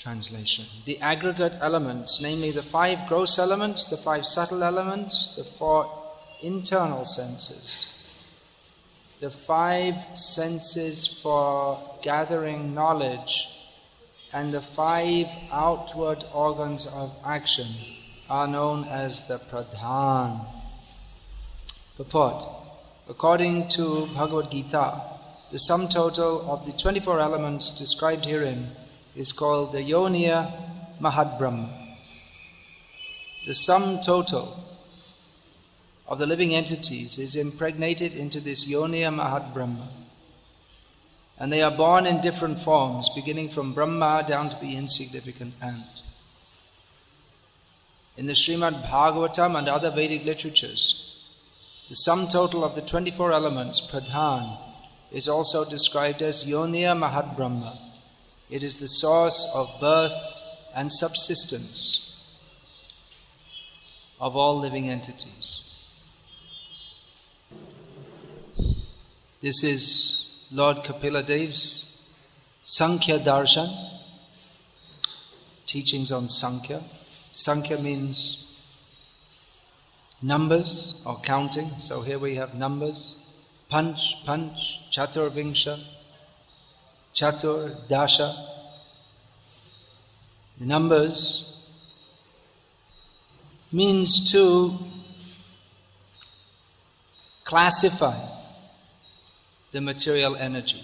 translation. The aggregate elements, namely the 5 gross elements, the 5 subtle elements, the 4 internal senses, the 5 senses for gathering knowledge, and the 5 outward organs of action are known as the pradhan. Purport. According to Bhagavad Gita, the sum total of the 24 elements described herein is called the Yoniya Mahadbrahma. The sum total of the living entities is impregnated into this Yoniya Mahadbrahma. And they are born in different forms, beginning from Brahma down to the insignificant ant. In the Srimad Bhagavatam and other Vedic literatures, the sum total of the 24 elements, pradhan, is also described as Yoniya Mahadbrahma. It is the source of birth and subsistence of all living entities. This is Lord Kapila Dev's Sankhya Darshan, teachings on Sankhya. Sankhya means numbers or counting. So here we have numbers. Panch, Chatur Vingsha, Chatur, Dasha. The numbers means to classify the material energy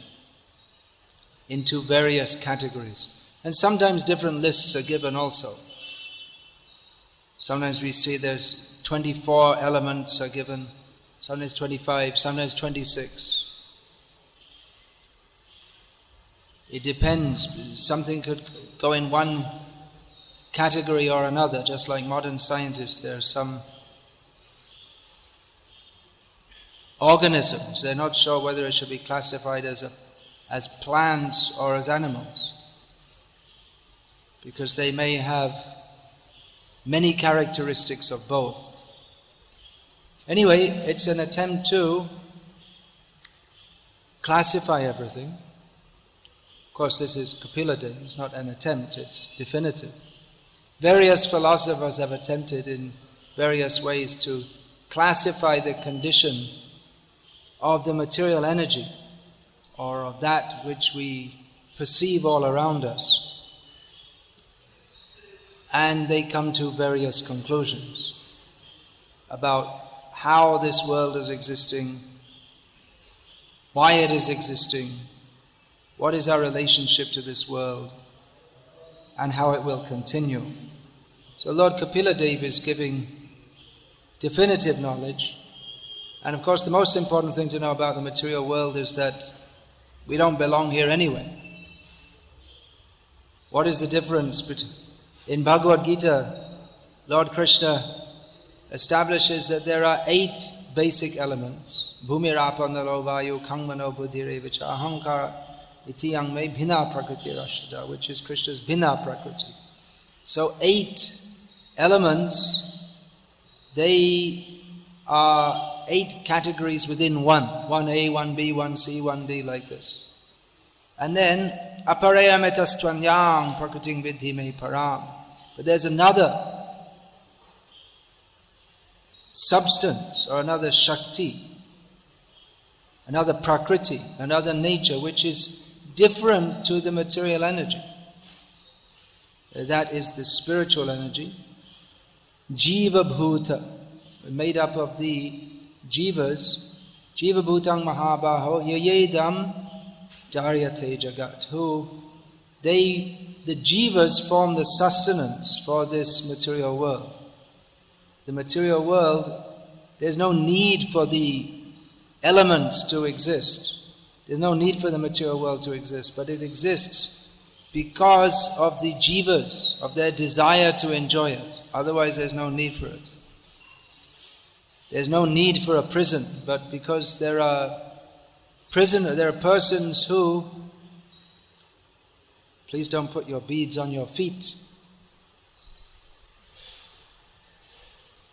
into various categories. And sometimes different lists are given also. Sometimes we see there's 24 elements are given, sometimes 25, sometimes 26. It depends. Something could go in one category or another, just like modern scientists. There are some organisms, they're not sure whether it should be classified as plants or as animals, because they may have many characteristics of both. Anyway, it's an attempt to classify everything. Of course, this is Kapila Dev, it's not an attempt, it's definitive. Various philosophers have attempted in various ways to classify the condition of the material energy, or of that which we perceive all around us. And they come to various conclusions about how this world is existing, why it is existing, what is our relationship to this world, and how it will continue. So Lord Kapila Dev is giving definitive knowledge. And of course the most important thing to know about the material world is that we don't belong here anyway. What is the difference between... In Bhagavad Gita, Lord Krishna establishes that there are 8 basic elements. Bhumirapannalo vayu kangmano buddhirevacha ahankara itiyang me bhina prakriti rashada, which is Krishna's bhina prakriti. So 8 elements, they are 8 categories within one. 1A, 1B, 1C, 1D, like this. And then aparayametastranyang prakriting vidhi me param. But there's another substance or another shakti, another prakriti, another nature which is different to the material energy. That is the spiritual energy. Jiva bhuta, made up of the jivas. Jiva bhutang mahabaho yayedam daryate jagat, who the jivas form the sustenance for this material world. The material world, there's no need for the elements to exist. There's no need for the material world to exist, but it exists because of the jivas, of their desire to enjoy it. Otherwise there's no need for it. There's no need for a prison, but because there are persons who... Please don't put your beads on your feet.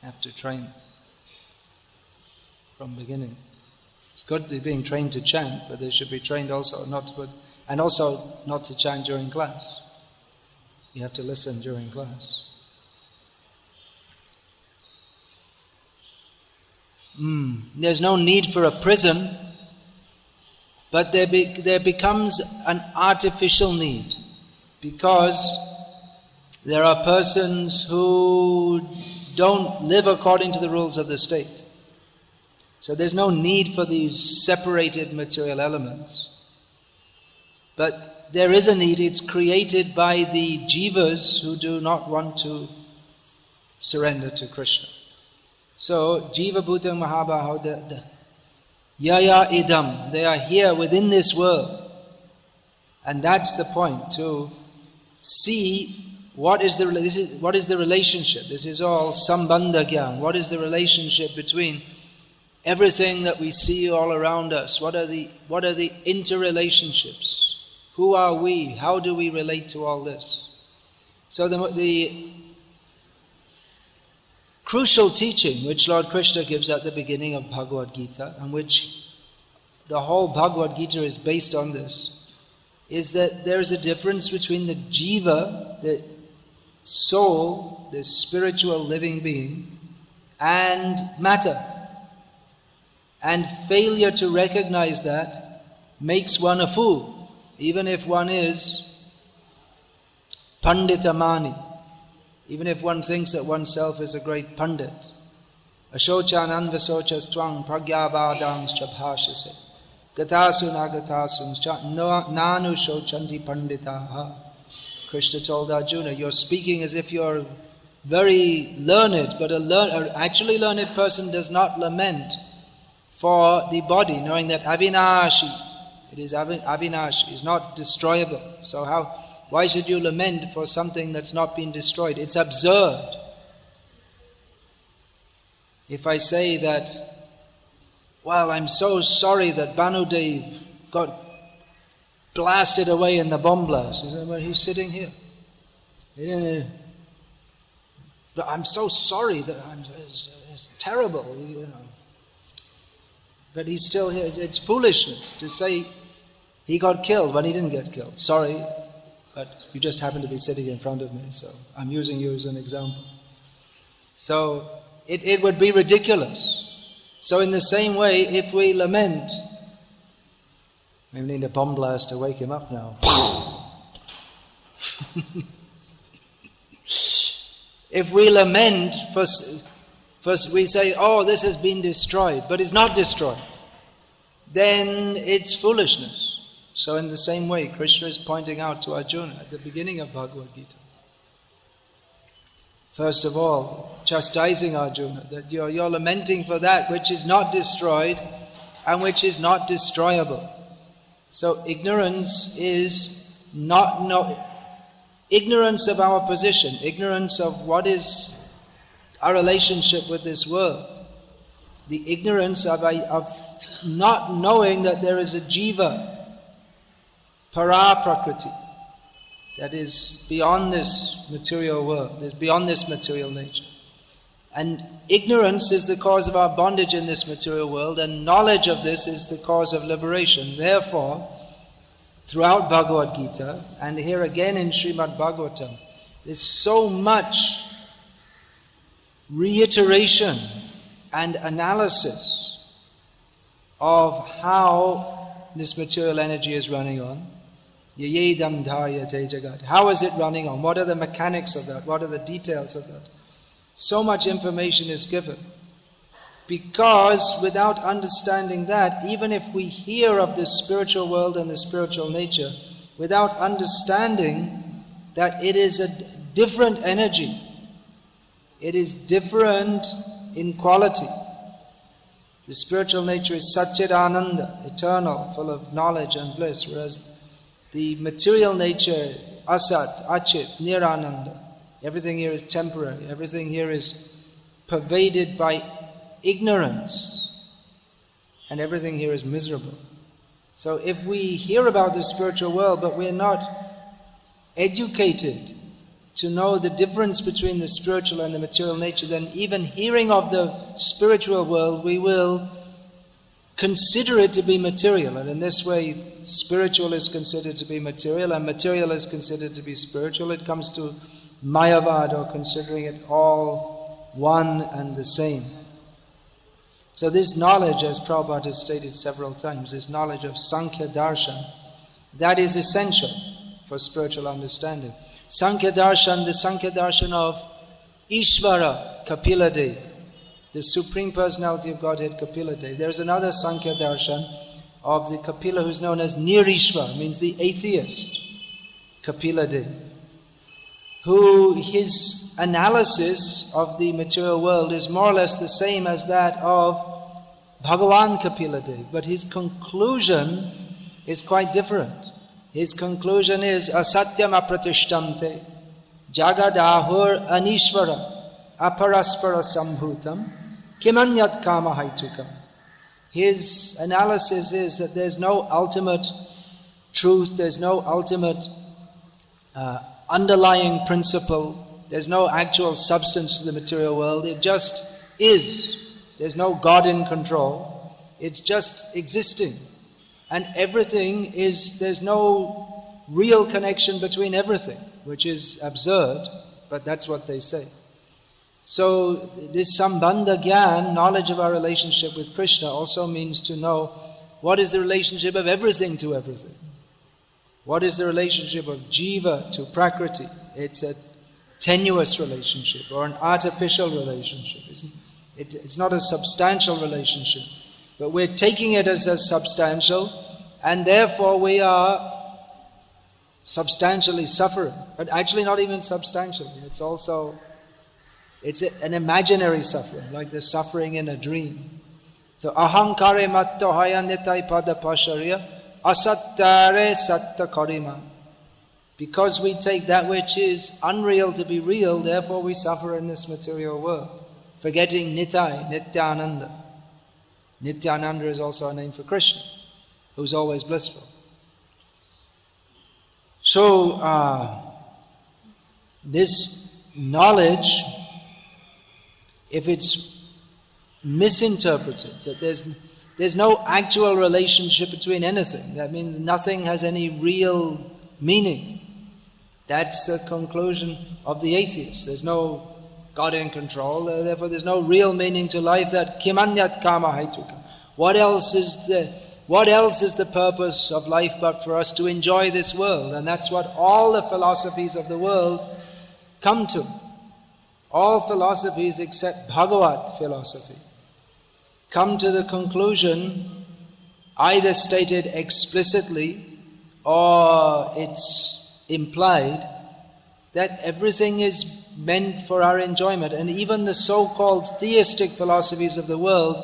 You have to train from beginning. It's good to be being trained to chant, but they should be trained also not to put, and also not to chant during class. You have to listen during class. There's no need for a prison, but there becomes an artificial need, because there are persons who don't live according to the rules of the state. So there's no need for these separated material elements. But there is a need. It's created by the jivas who do not want to surrender to Krishna. So, jiva bhutang mahabhaho, yaya idam, they are here within this world. And that's the point, to see what is the relationship. This is all sambandha gyan. What is the relationship between everything that we see all around us? What are the interrelationships? Who are we? How do we relate to all this? So the crucial teaching which Lord Krishna gives at the beginning of Bhagavad Gita, and which the whole Bhagavad Gita is based on this, is that there is a difference between the jiva, the soul, the spiritual living being, and matter. And failure to recognize that makes one a fool, even if one is panditamani, even if one thinks that oneself is a great pandit. Ashochan anvasochas twang pragyavadams chabhashase gatasun agatasun nanu shochanti panditaha. Krishna told Arjuna, you're speaking as if you're very learned, but an actually learned person does not lament for the body, knowing that avinashi, it is avinashi, is not destroyable. So why should you lament for something that's not been destroyed? It's absurd. If I say that, well, I'm so sorry that Bhanudev got blasted away in the bomb blast. Well, he's sitting here. But I'm so sorry that it's terrible, But he's still here. It's foolishness to say he got killed when he didn't get killed. Sorry, but you just happen to be sitting in front of me, so I'm using you as an example. So it would be ridiculous. So in the same way, if we lament, we need a bomb blast to wake him up now. If we lament, first we say, oh, this has been destroyed, but it's not destroyed, then it's foolishness. So in the same way, Krishna is pointing out to Arjuna at the beginning of Bhagavad Gita. First of all, chastising Arjuna, that you're lamenting for that which is not destroyed and which is not destroyable. So ignorance is ignorance of our position, ignorance of what is our relationship with this world, the ignorance of not knowing that there is a jiva, para prakriti, that is beyond this material world, is beyond this material nature. And ignorance is the cause of our bondage in this material world, and knowledge of this is the cause of liberation. Therefore, throughout Bhagavad Gita, and here again in Srimad Bhagavatam, there's so much reiteration and analysis of how this material energy is running on. Yayedam dharyate jagat. How is it running on? What are the mechanics of that? What are the details of that? So much information is given. Because without understanding that, even if we hear of the spiritual world and the spiritual nature, without understanding that it is a different energy, it is different in quality. The spiritual nature is Satchidananda, eternal, full of knowledge and bliss, whereas the material nature, Asat, Achit, Nirananda, everything here is temporary, everything here is pervaded by ignorance, and everything here is miserable. So if we hear about the spiritual world, but we're not educated to know the difference between the spiritual and the material nature, then even hearing of the spiritual world, we will consider it to be material, and in this way spiritual is considered to be material and material is considered to be spiritual. It comes to Mayavad, or considering it all one and the same. So this knowledge, as Prabhupada has stated several times, this knowledge of Sankhya Darshan, that is essential for spiritual understanding. Sankhya Darshan, the Sankhya Darshan of Ishvara Kapila, the Supreme Personality of Godhead Kapila. There's another Sankhya Darshan of the Kapila who's known as Nirishva, means the atheist Kapila, who his analysis of the material world is more or less the same as that of Bhagavan Kapila, but his conclusion is quite different. His conclusion is asatyam apratishtamte jagadahur anishvara aparaspara sambhutam kimanyat kama haitukam. His analysis is that there's no ultimate truth, there's no ultimate underlying principle, there's no actual substance to the material world, it just is. There's no God in control, it's just existing. And everything is, there's no real connection between everything, which is absurd, but that's what they say. So this Sambandha Gyan, knowledge of our relationship with Krishna, also means to know what is the relationship of everything to everything. What is the relationship of Jiva to Prakriti? It's a tenuous relationship or an artificial relationship. It's not a substantial relationship. But we're taking it as a substantial, and therefore we are substantially suffering. But actually not even substantially. It's an imaginary suffering, like the suffering in a dream. So ahankare matto hayanitai pada pasharya asattare satta karima. Because we take that which is unreal to be real, therefore we suffer in this material world, forgetting Nitai, Nityananda. Nityananda is also a name for Krishna, who's always blissful. So, this knowledge, if it's misinterpreted, that there's no actual relationship between anything, that means nothing has any real meaning. That's the conclusion of the atheist. There's no God in control, therefore there's no real meaning to life. That kimanyat kama haituka. What else is the purpose of life but for us to enjoy this world? And that's what all the philosophies of the world come to. All philosophies except Bhagavat philosophy come to the conclusion, either stated explicitly or it's implied, that everything is meant for our enjoyment. And even the so-called theistic philosophies of the world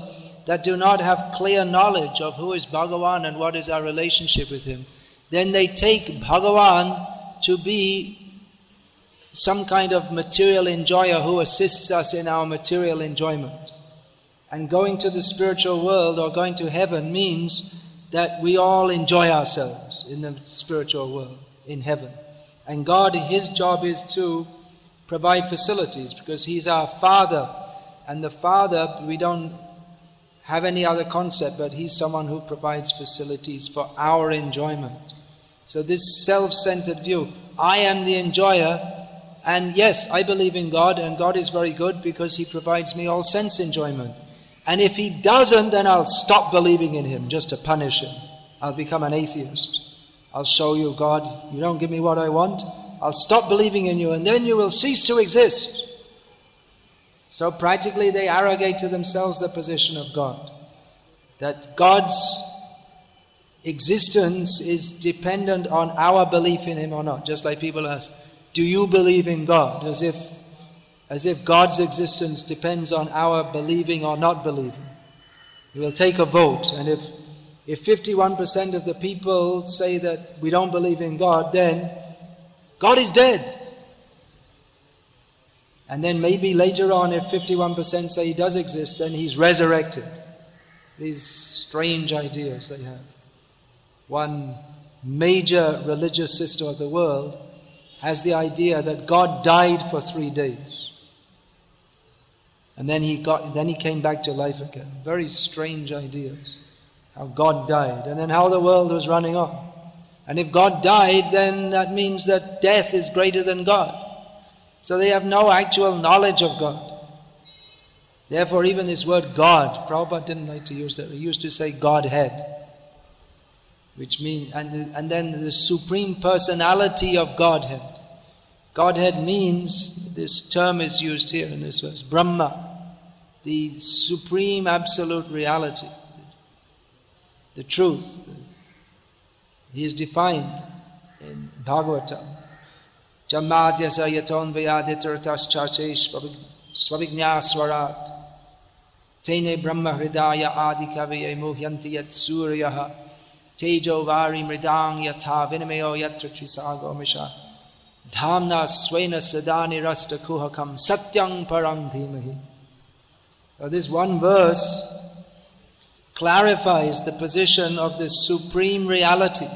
that do not have clear knowledge of who is Bhagavan and what is our relationship with him, then they take Bhagavan to be some kind of material enjoyer who assists us in our material enjoyment. And going to the spiritual world or going to heaven means that we all enjoy ourselves in the spiritual world, in heaven. And God, his job is to provide facilities, because he's our Father. And the Father, we don't have any other concept, but he's someone who provides facilities for our enjoyment. So this self-centered view, I am the enjoyer, and yes, I believe in God, and God is very good because he provides me all sense enjoyment. And if he doesn't, then I'll stop believing in him just to punish him. I'll become an atheist. I'll show you, God, you don't give me what I want, I'll stop believing in you, and then you will cease to exist. So practically they arrogate to themselves the position of God, that God's existence is dependent on our belief in him or not. Just like people ask, do you believe in God? As if God's existence depends on our believing or not believing. We will take a vote, and if 51% of the people say that we don't believe in God, then God is dead. And then maybe later on, if 51% say he does exist, then he's resurrected. These strange ideas they have. One major religious system of the world has the idea that God died for 3 days. And then he came back to life again. Very strange ideas. how God died, and then how the world was running on. And if God died, then that means that death is greater than God. So they have no actual knowledge of God. Therefore, even this word God, Prabhupada didn't like to use that. He used to say Godhead, which means, and then the supreme personality of Godhead. Godhead means, this term is used here in this verse, Brahma, the supreme absolute reality, the truth. He is defined in Bhagavatam. Jammadhyasa yaton vyaditaratas chachesh svavignya swarat tene brahma hridaya adikaviye muhyanti yat suryaha tejo vari mridang yatha vinamayo yatra trisago misha dhamna svena sadani rasta kuhakam satyang parang dhimahi. This one verse clarifies the position of this supreme reality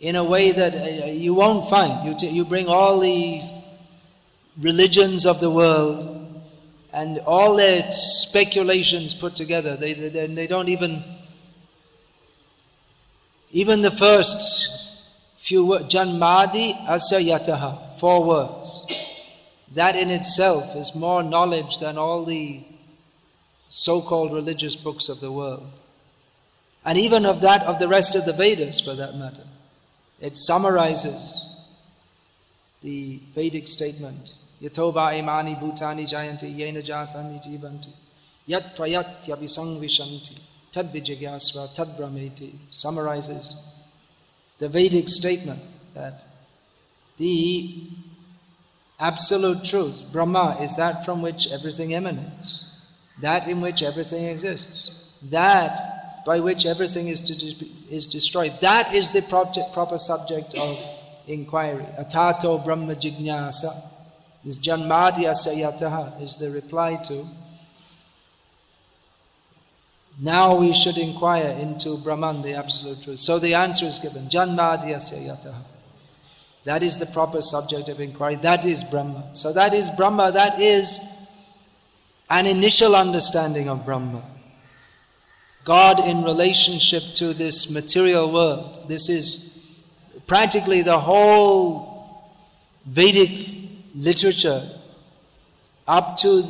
in a way that you won't find. You bring all the religions of the world and all their speculations put together. They don't even the first few words, Janmadi Asya Yataha, 4 words. That in itself is more knowledge than all the so-called religious books of the world. And even of the rest of the Vedas for that matter. It summarizes the Vedic statement. Yatova imani bhutani jayanti yena jatani jivanti yat prayatya visangvishanti tad vijigyasva tad brahmeti. Summarizes the Vedic statement that the absolute truth, Brahma, is that from which everything emanates. That in which everything exists, that by which everything is destroyed. That is the proper subject of inquiry. Atato Brahma Jignasa. This Janmadhyasya Yataha is the reply to. Now we should inquire into Brahman, the absolute truth. So the answer is given. Janmadhyasya Yataha. That is the proper subject of inquiry. That is Brahma. So that is Brahma. That is an initial understanding of Brahma. God in relationship to this material world. This is practically the whole Vedic literature up to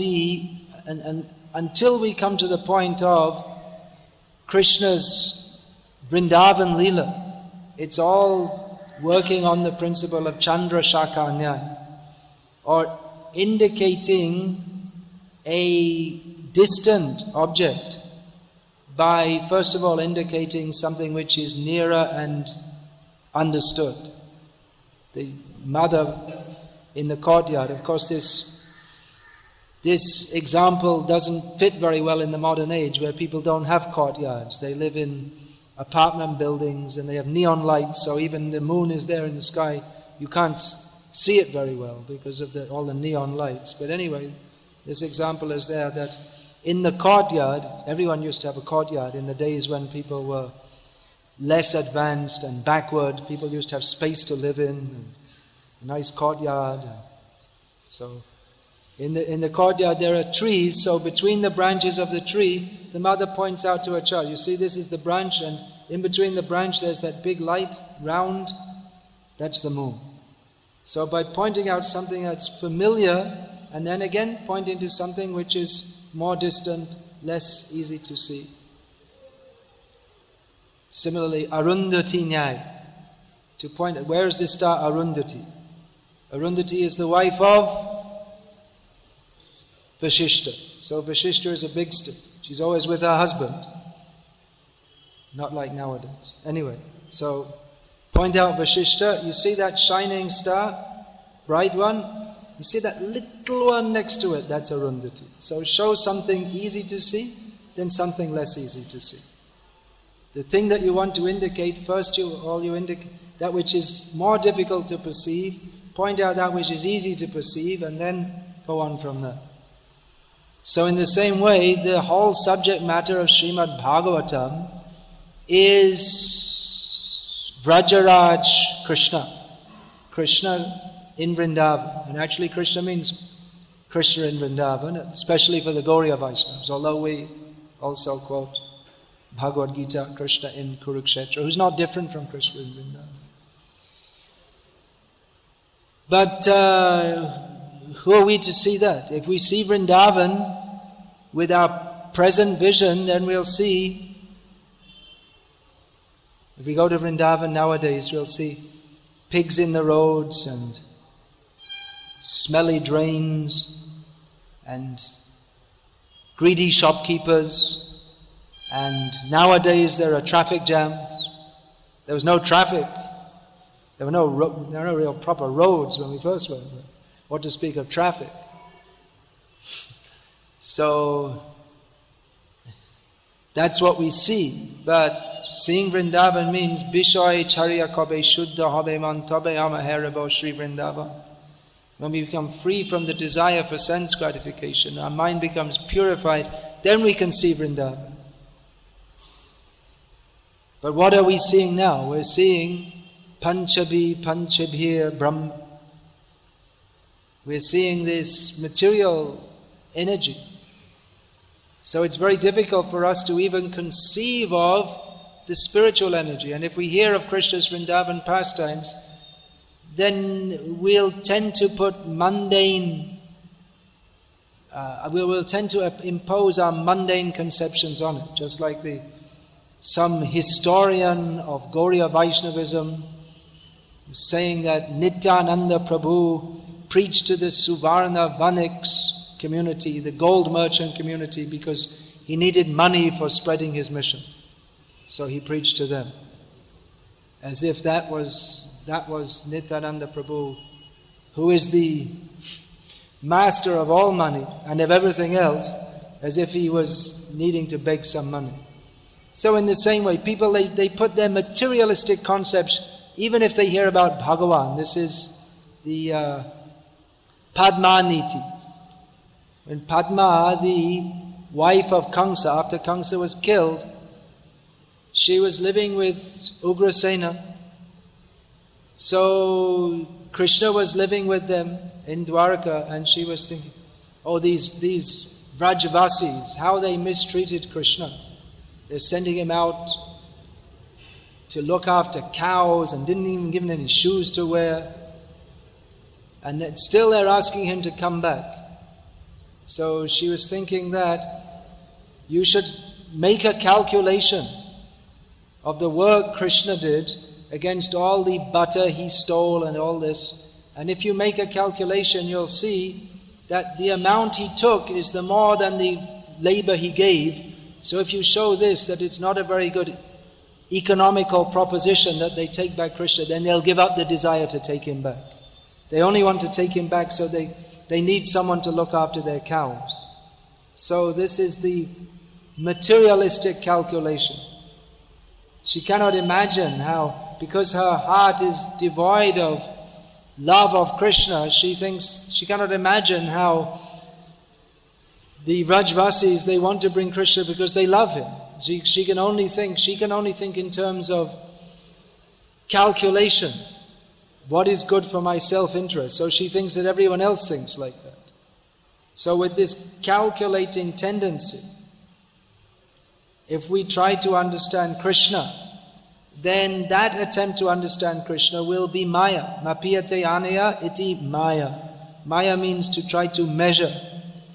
until we come to the point of Krishna's Vrindavan Leela. It's all working on the principle of Chandra Shaka Nyaya, or indicating a distant object by, first of all, indicating something which is nearer and understood. The mother in the courtyard, of course this example doesn't fit very well in the modern age where people don't have courtyards. They live in apartment buildings and they have neon lights, so even the moon is there in the sky. You can't see it very well because of all the neon lights. But anyway, this example is there that in the courtyard, everyone used to have a courtyard in the days when people were less advanced and backward. People used to have space to live in, and a nice courtyard. So in the courtyard there are trees, so between the branches of the tree, the mother points out to her child, you see, this is the branch, and in between the branch there's that big light, round, that's the moon. So by pointing out something that's familiar, and then again pointing to something which is more distant, less easy to see. Similarly, Arundhati Nyaya, to point at where is the star Arundhati? Arundhati is the wife of Vashishta. So Vashishta is a big star. She's always with her husband. Not like nowadays. Anyway, so point out Vashishta. You see that shining star? Bright one? You see that little one next to it? That's Arundhati. So show something easy to see, then something less easy to see. The thing that you want to indicate, first you indicate that which is more difficult to perceive, point out that which is easy to perceive, and then go on from there. So in the same way, the whole subject matter of Srimad Bhagavatam is Vrajaraj Krishna. Krishna in Vrindavan. And actually Krishna means Krishna in Vrindavan, especially for the Gauriya Vaishnavas, although we also quote Bhagavad Gita, Krishna in Kurukshetra, who's not different from Krishna in Vrindavan. But who are we to see that? If we see Vrindavan with our present vision, then we'll see, if we go to Vrindavan nowadays, we'll see pigs in the roads and smelly drains and greedy shopkeepers, and nowadays there are traffic jams. There was no traffic. There were no real proper roads when we first went there. What to speak of traffic? So that's what we see. But seeing Vrindavan means Bishoy Charya Kobe Shuddha Habe Man Tobe Amaherabo Sri Vrindavan. When we become free from the desire for sense gratification, our mind becomes purified, then we can see Vrindavan. But what are we seeing now? We're seeing Panchabi, Panchabhir, Brahma. We're seeing this material energy. So it's very difficult for us to even conceive of the spiritual energy. And if we hear of Krishna's Vrindavan pastimes, then we'll tend to put mundane, we will tend to impose our mundane conceptions on it. Just like some historian of Gauriya Vaishnavism saying that Nityananda Prabhu preached to the Suvarna Vaniks community, the gold merchant community, because he needed money for spreading his mission. So he preached to them. As if that was Nityananda Prabhu, who is the master of all money and of everything else, as if he was needing to beg some money. So in the same way, people, they put their materialistic concepts, even if they hear about Bhagavan. This is the Padma Niti. When Padma, the wife of Kamsa, after Kamsa was killed, she was living with Ugrasena. So Krishna was living with them in Dwarka, and she was thinking, oh, these Vrajavasis, how they mistreated Krishna. They're sending him out to look after cows and didn't even give him any shoes to wear. And then still they're asking him to come back. So she was thinking that you should make a calculation of the work Krishna did against all the butter he stole and all this. And if you make a calculation, you'll see that the amount he took is the more than the labor he gave. So if you show this, that it's not a very good economical proposition that they take back Krishna, then they'll give up the desire to take him back. They only want to take him back so they need someone to look after their cows. So this is the materialistic calculation. She cannot imagine how, because her heart is devoid of love of Krishna, she cannot imagine how the Vrajvasis, they want to bring Krishna because they love him. She can only think in terms of calculation. What is good for my self-interest? So she thinks that everyone else thinks like that. So with this calculating tendency, if we try to understand Krishna, then that attempt to understand Krishna will be Maya. Mapiyate anaya iti Maya. Maya means to try to measure.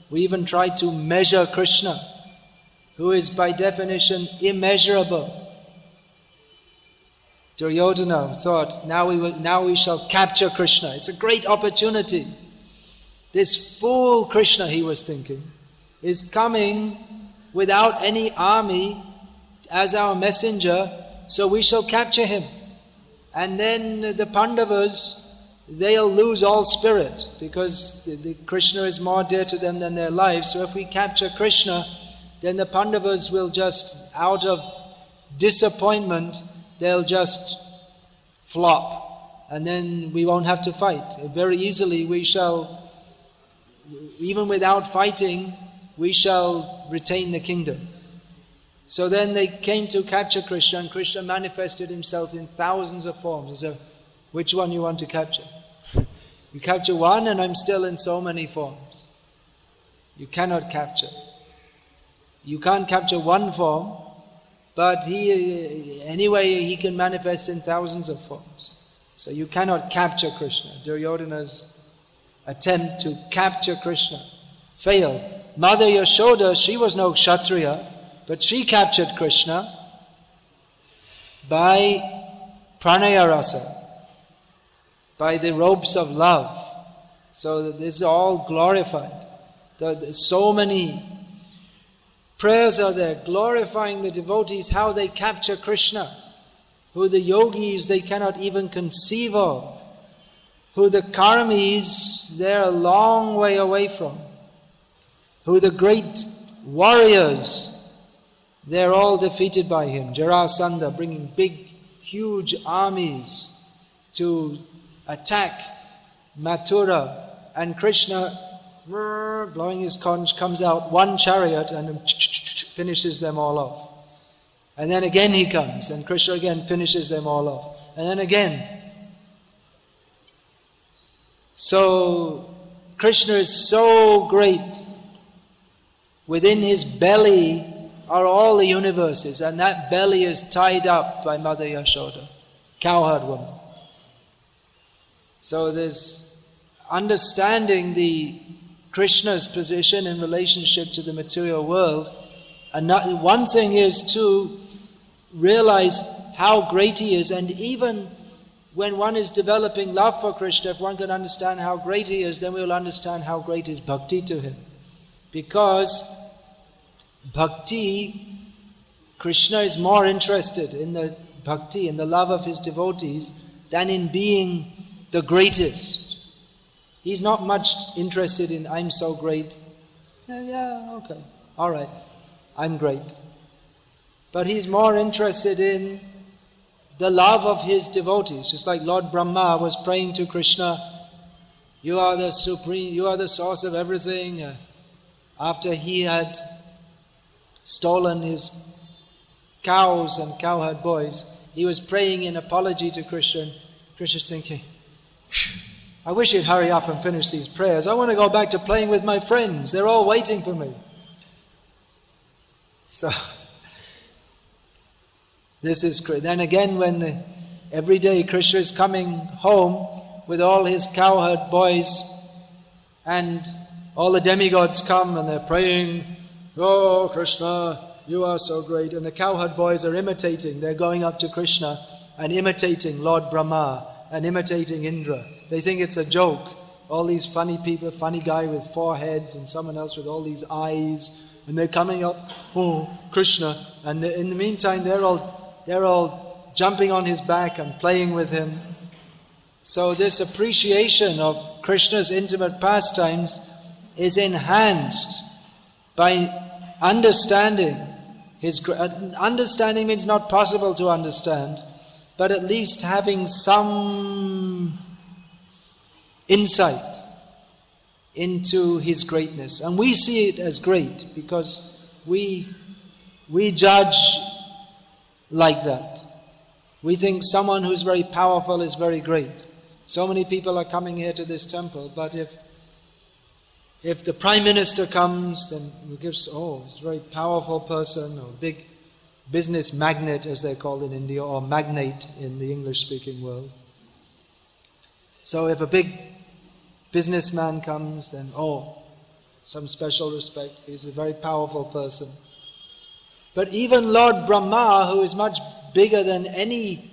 We even try to measure Krishna, who is by definition immeasurable. Duryodhana thought, now we shall capture Krishna. It's a great opportunity. This fool Krishna, he was thinking, is coming without any army as our messenger, so we shall capture him. And then the Pandavas, they'll lose all spirit, because the Krishna is more dear to them than their lives. So if we capture Krishna, then the Pandavas will just, out of disappointment, they'll just flop. And then we won't have to fight. Very easily we shall, even without fighting, we shall retain the kingdom. So then they came to capture Krishna, and Krishna manifested himself in thousands of forms. So, which one you want to capture? You capture one and I'm still in so many forms. You cannot capture. You can't capture one form But anyway, he can manifest in thousands of forms. So you cannot capture Krishna. Duryodhana's attempt to capture Krishna failed. Mother Yashoda, she was no Kshatriya, but she captured Krishna by pranaya rasa, by the ropes of love. So this is all glorified. So many prayers are there glorifying the devotees, how they capture Krishna, who the yogis they cannot even conceive of, who the karmis they're a long way away from, who the great warriors they're all defeated by him. Jarasandha bringing big, huge armies to attack Mathura, and Krishna blowing his conch comes out one chariot and finishes them all off. And then again he comes and Krishna again finishes them all off. And then again. So Krishna is so great. Within his belly are all the universes, and that belly is tied up by Mother Yashoda, cowherd woman. So there's understanding the Krishna's position in relationship to the material world. And one thing is to realize how great he is, and even when one is developing love for Krishna, if one can understand how great he is, then we will understand how great is bhakti to him. Because bhakti, Krishna is more interested in the bhakti, in the love of his devotees, than in being the greatest. He's not much interested in, I'm so great. Yeah, okay, all right, I'm great. But he's more interested in the love of his devotees. Just like Lord Brahma was praying to Krishna, you are the supreme, you are the source of everything. After he had stolen his cows and cowherd boys, he was praying in apology to Krishna. Krishna's thinking, I wish he'd hurry up and finish these prayers. I want to go back to playing with my friends. They're all waiting for me. So, this is great. Then again, when every day Krishna is coming home with all his cowherd boys, and all the demigods come and they're praying, oh Krishna, you are so great. And the cowherd boys are imitating. They're going up to Krishna and imitating Lord Brahma and imitating Indra. They think it's a joke. All these funny people, funny guy with 4 heads and someone else with all these eyes, and they're coming up, oh Krishna, and in the meantime they're all jumping on his back and playing with him. So this appreciation of Krishna's intimate pastimes is enhanced by understanding. Understanding means not possible to understand, but at least having some insight into his greatness. And we see it as great because we judge like that. We think someone who's very powerful is very great. So many people are coming here to this temple, but if the Prime Minister comes, then we give, oh, he's a very powerful person, or big business magnate as they're called in India, or magnate in the English-speaking world. So if a big businessman comes, then some special respect, he's a very powerful person. But even Lord Brahma, who is much bigger than any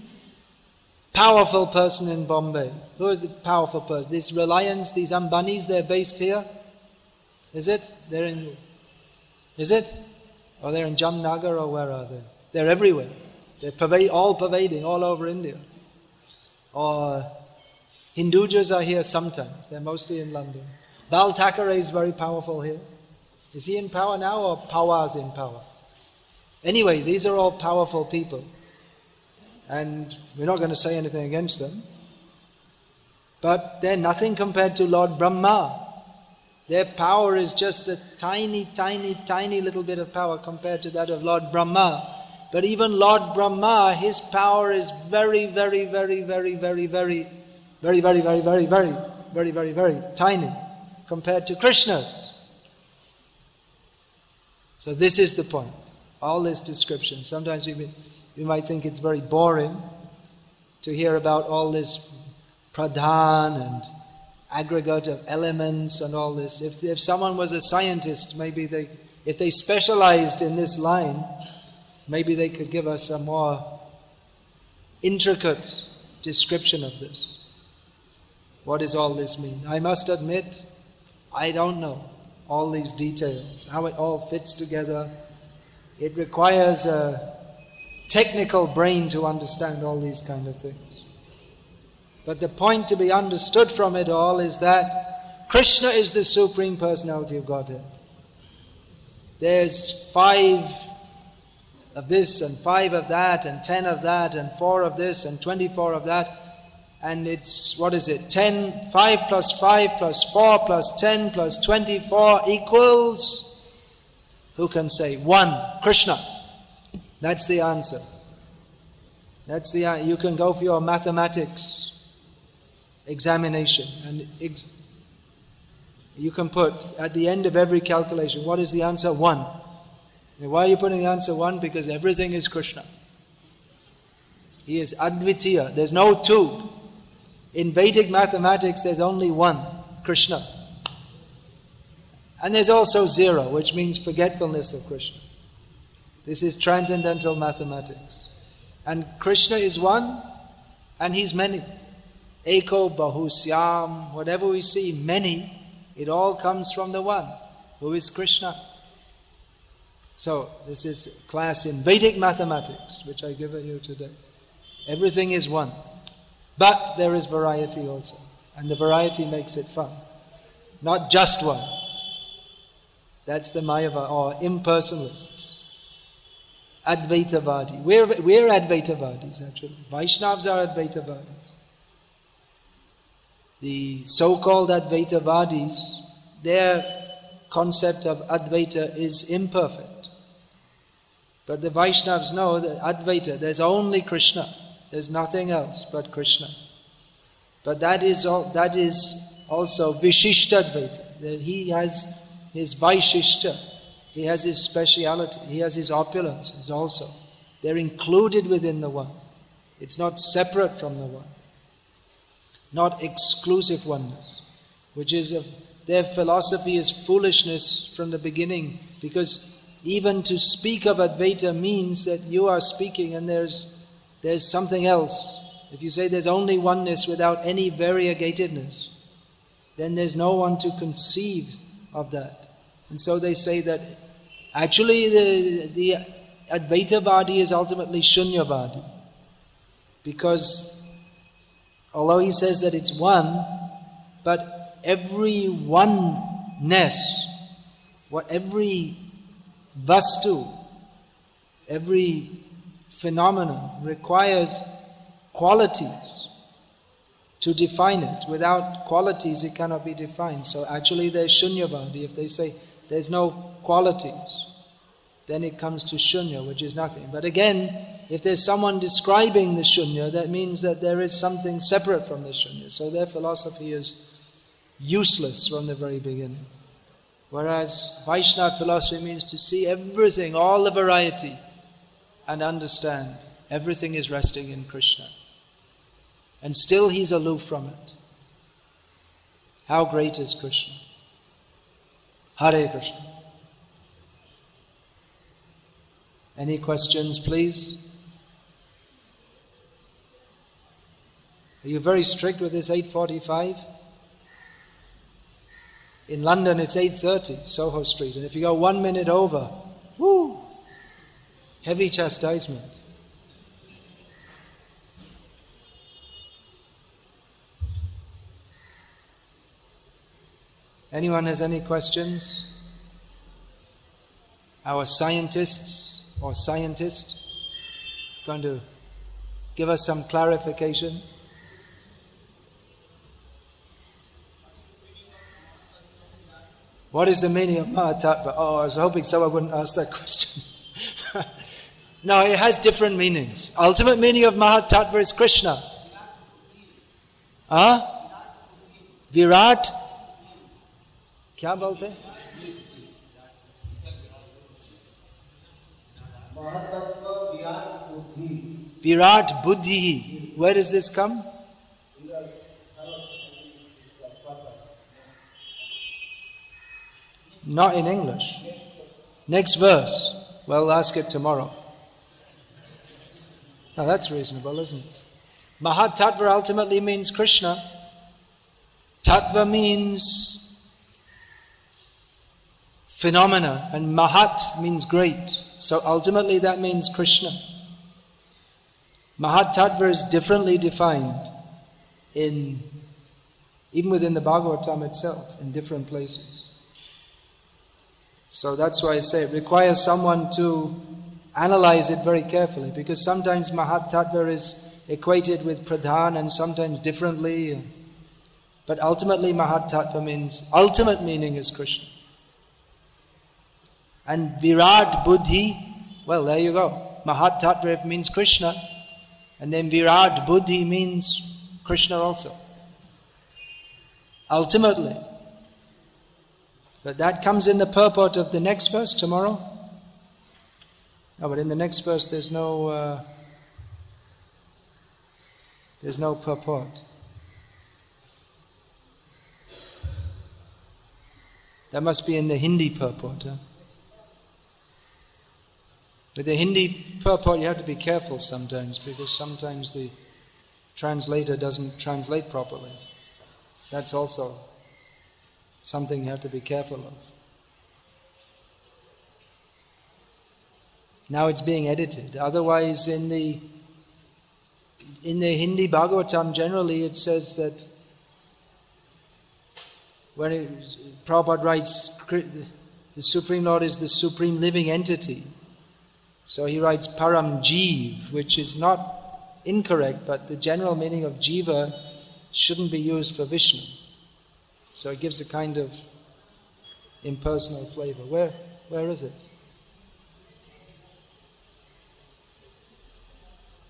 powerful person in Bombay. Who is the powerful person? This Reliance, these Ambanis, they're based here? Is it? Is it? Or they're in Jamnagar, or where are they? They're everywhere. They're all pervading, all over India. Or Hindujas are here sometimes. They're mostly in London. Bal Thackeray is very powerful here. Is he in power now, or Pawar's in power? Anyway, these are all powerful people. And we're not going to say anything against them. But they're nothing compared to Lord Brahma. Their power is just a tiny, tiny, tiny little bit of power compared to that of Lord Brahma. But even Lord Brahma, his power is very, very, very, very, very, very, very, very, very, very, very, very, very, very tiny compared to Krishna's. So this is the point. All this description. Sometimes we might think it's very boring to hear about all this pradhan and aggregate of elements and all this. If someone was a scientist, maybe if they specialized in this line, maybe they could give us a more intricate description of this. What does all this mean? I must admit, I don't know all these details, how it all fits together. It requires a technical brain to understand all these kind of things. But the point to be understood from it all is that Krishna is the Supreme Personality of Godhead. There's 5 of this and 5 of that and 10 of that and 4 of this and 24 of that. And it's, 5 plus 5 plus 4 plus 10 plus 24 equals, who can say? 1, Krishna. That's the answer. You can go for your mathematics examination and you can put at the end of every calculation, what is the answer? 1. And why are you putting the answer 1? Because everything is Krishna. He is Advitiya. There's no 2. In Vedic mathematics, there's only 1, Krishna. And there's also 0, which means forgetfulness of Krishna. This is transcendental mathematics. And Krishna is 1, and He's many. Eko Bahusyam, whatever we see, many, it all comes from the one, who is Krishna. So, this is a class in Vedic mathematics, which I give you today. Everything is one. But there is variety also. And the variety makes it fun. Not just one. That's the Mayava, or impersonalists. Advaitavadi. We're Advaitavadis actually. Vaishnavas are Advaitavadis. The so-called Advaitavadis, their concept of Advaita is imperfect. But the Vaishnavas know that Advaita, there's only Krishna. There's nothing else but Krishna. But that is also Vishishta Advaita. He has his Vaishishta. He has his speciality. He has his opulences also. They're included within the one. It's not separate from the one. Not exclusive oneness. Which is, their philosophy is foolishness from the beginning. Because even to speak of Advaita means that you are speaking and there's something else. If you say there's only oneness without any variegatedness, then there's no one to conceive of that. And so they say that actually the Advaitavadi is ultimately Shunyavadi. Because although he says that it's one, but every oneness, every vastu, every phenomenon requires qualities to define it. Without qualities it cannot be defined. So actually there's Shunyavadi. If they say there's no qualities, then it comes to Shunya, which is nothing. But again, if there's someone describing the Shunya, that means that there is something separate from the Shunya. So their philosophy is useless from the very beginning. Whereas Vaishnava philosophy means to see everything, all the variety, and understand everything is resting in Krishna. And still he's aloof from it. How great is Krishna? Hare Krishna. Any questions, please? Are you very strict with this 8:45? In London it's 8:30, Soho Street. And if you go 1 minute over, whoo, heavy chastisement. Anyone has any questions? Our scientist is going to give us some clarification. What is the meaning of Mahatattva? Oh, I was hoping someone wouldn't ask that question. No, it has different meanings. Ultimate meaning of Mahatattva is Krishna. Huh? Virat? Kya bolte? Mahatattva Virat Buddhi. Virat Buddhi. Where does this come? Not in English. Next verse. Well, ask it tomorrow. Now that's reasonable, isn't it? Mahat Tattva ultimately means Krishna. Tattva means phenomena, and Mahat means great. So ultimately that means Krishna. Mahat Tattva is differently defined even within the Bhagavatam itself, in different places. So that's why I say it requires someone to analyze it very carefully, because sometimes Mahat Tattva is equated with Pradhan and sometimes differently. But ultimately Mahat Tattva means, ultimate meaning is Krishna. And Virat Buddhi, well, there you go. Mahat Tattva means Krishna, and then Virat Buddhi means Krishna also. Ultimately. But that comes in the purport of the next verse tomorrow. No, but in the next verse there's no purport. That must be in the Hindi purport. With the Hindi purport you have to be careful sometimes, because sometimes the translator doesn't translate properly. That's also something you have to be careful of. Now it's being edited. Otherwise in the Hindi Bhagavatam generally it says that when Prabhupada writes the Supreme Lord is the supreme living entity. So he writes Param Jeev, which is not incorrect, but the general meaning of Jiva shouldn't be used for Vishnu. So it gives a kind of impersonal flavor. Where is it?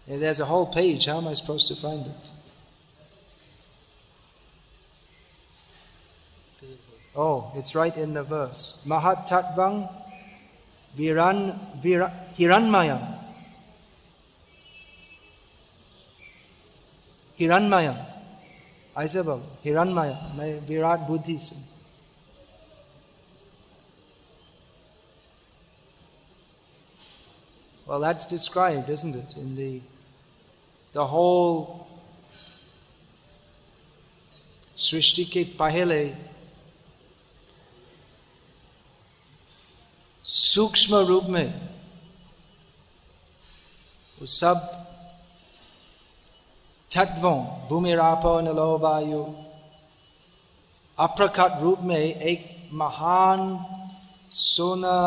There's a whole page. How am I supposed to find it? Oh, it's right in the verse. Mahat Tattvang Hiranmayam. Hiranmayam. Aisabal. Hiranmayam. Virat Buddhi. Well, that's described, isn't it? In the whole Srishti ke pahele सूक्ष्म रूप में वो सब तत्वों भूमि rapport नलो वायु अप्रकट रूप में एक महान सोना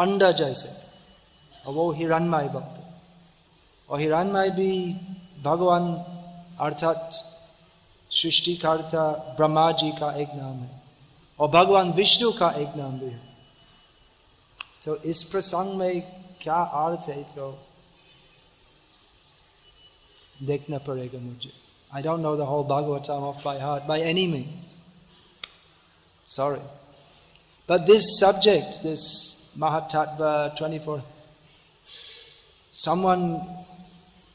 अंडा जैसे, और वो हिरण्मय बोलते, और हिरण्मय भी भगवान अर्थात सृष्टिकर्ता ब्रह्मा जी का एक नाम है, और भगवान विष्णु का एक नाम भी है। तो इस प्रसंग में क्या अर्थ है तो देखना पड़ेगा मुझे. I don't know the whole Bhagavatam off by heart by any means. Sorry. But this subject, this Mahatattva 24, someone,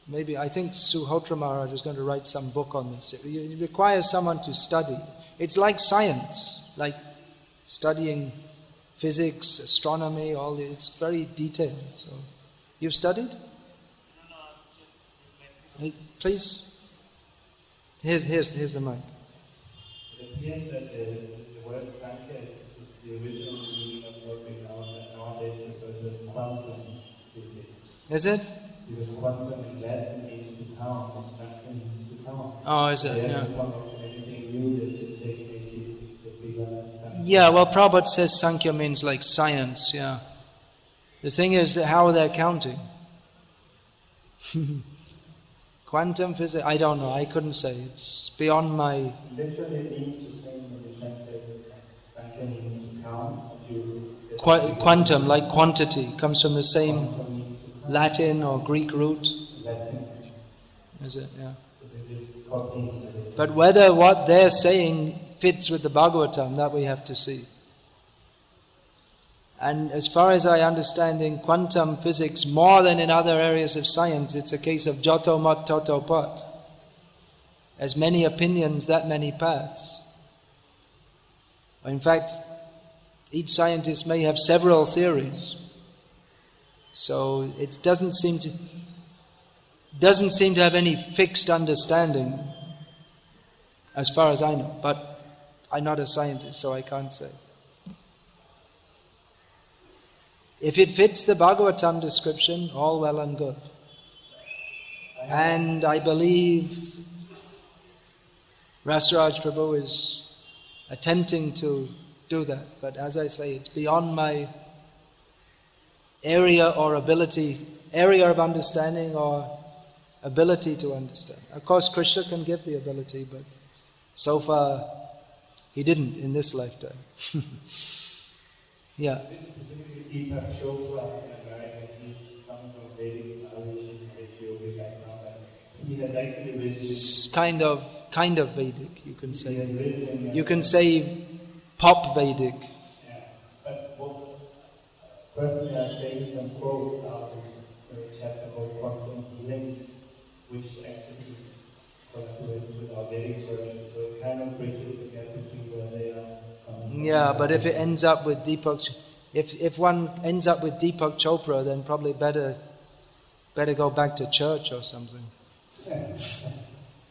maybe, I think Suhotra Maharaj is going to write some book on this. It requires someone to study. It's like science, like studying physics, astronomy, all this. It's very detailed. So, you've studied? No, just please. Here's the mic. It appears that the word Sankhya is the original meaning of what we nowadays refer to as quantum physics. Is it? Because quantum in Latin means to count, and Sankhya means to count. Oh, is it? Yeah. Anything new that takes the bigger Sankhya. Yeah, well, Prabhupada says Sankhya means like science, yeah. The thing is how they're counting. Quantum physics, I don't know, I couldn't say. It's beyond my... Literally it means the same when you translate it as Sankhya means to count. Quantum, like quantity, comes from the same Latin or Greek root. Latin. Is it? Yeah. So they're just copying it. But whether what they're saying fits with the Bhagavatam, that we have to see. And as far as I understand in quantum physics, more than in other areas of science, it's a case of joto mat toto pat. As many opinions, that many paths. In fact, each scientist may have several theories. So it doesn't seem to have any fixed understanding, as far as I know. But I'm not a scientist, so I can't say. If it fits the Bhagavatam description, all well and good. And I believe Rasaraj Prabhu is attempting to do that. But as I say, it's beyond my area of understanding or ability to understand. Of course, Krishna can give the ability, but so far he didn't in this lifetime. Yeah. Specifically, Deepak Chopra in America, he's coming from Vedic knowledge and yoga background, and he has actually written. It's kind of Vedic, you can say. You can say pop Vedic. Yeah, but personally, I've taken some quotes out of the chapter called Quantum Healing, which actually collaborates with our Vedic version, so it kind of bridges the gap between where they are coming from. Yeah, but if it ends up with Deepak, if one ends up with Deepak Chopra, then probably better go back to church or something.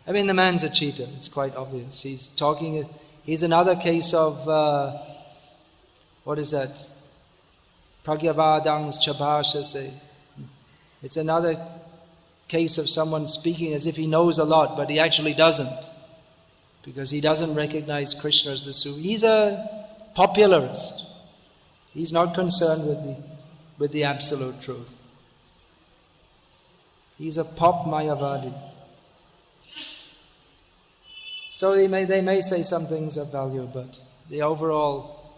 I mean, the man's a cheater. It's quite obvious. He's another case of what is that? Pragyavadang chabhashase. It's another case of someone speaking as if he knows a lot, but he actually doesn't, because he doesn't recognize Krishna as the Supreme. He's a popularist. He's not concerned with the absolute truth. He's a pop Mayavadi. So they may say some things of value, but the overall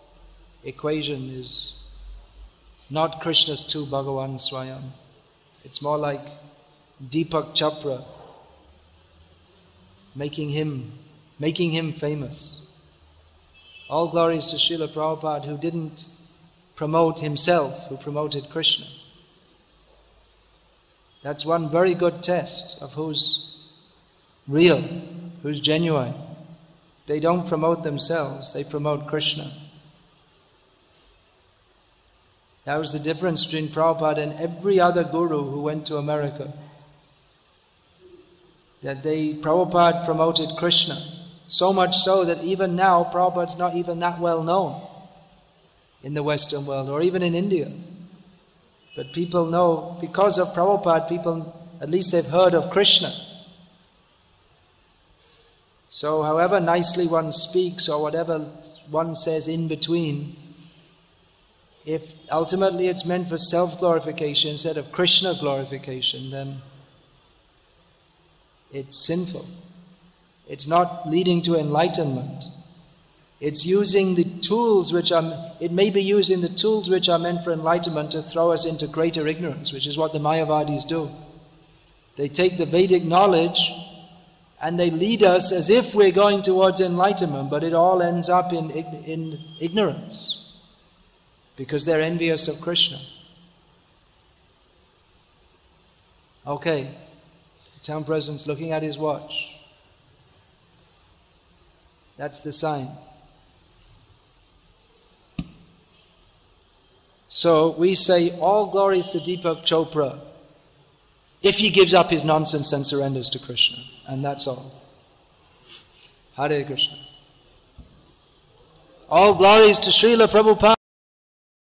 equation is not Krishna's tu Bhagavan Swayam. It's more like Deepak Chopra, making him famous. All glories to Srila Prabhupada, who didn't promote himself, who promoted Krishna. That's one very good test of who's real, who's genuine. They don't promote themselves, they promote Krishna. That was the difference between Prabhupada and every other guru who went to America. Prabhupada promoted Krishna. So much so that even now, Prabhupada's not even that well known in the Western world, or even in India. But people know, because of Prabhupada, at least they've heard of Krishna. So however nicely one speaks, or whatever one says in between, if ultimately it's meant for self-glorification instead of Krishna glorification, then it's sinful. It's not leading to enlightenment. It's using the tools it may be using the tools which are meant for enlightenment to throw us into greater ignorance, which is what the Mayavadis do. They take the Vedic knowledge and they lead us as if we're going towards enlightenment, but it all ends up in ignorance, because they're envious of Krishna. Okay, the town president's looking at his watch. That's the sign. So we say all glories to Deepak Chopra if he gives up his nonsense and surrenders to Krishna. And that's all. Hare Krishna. All glories to Srila Prabhupada.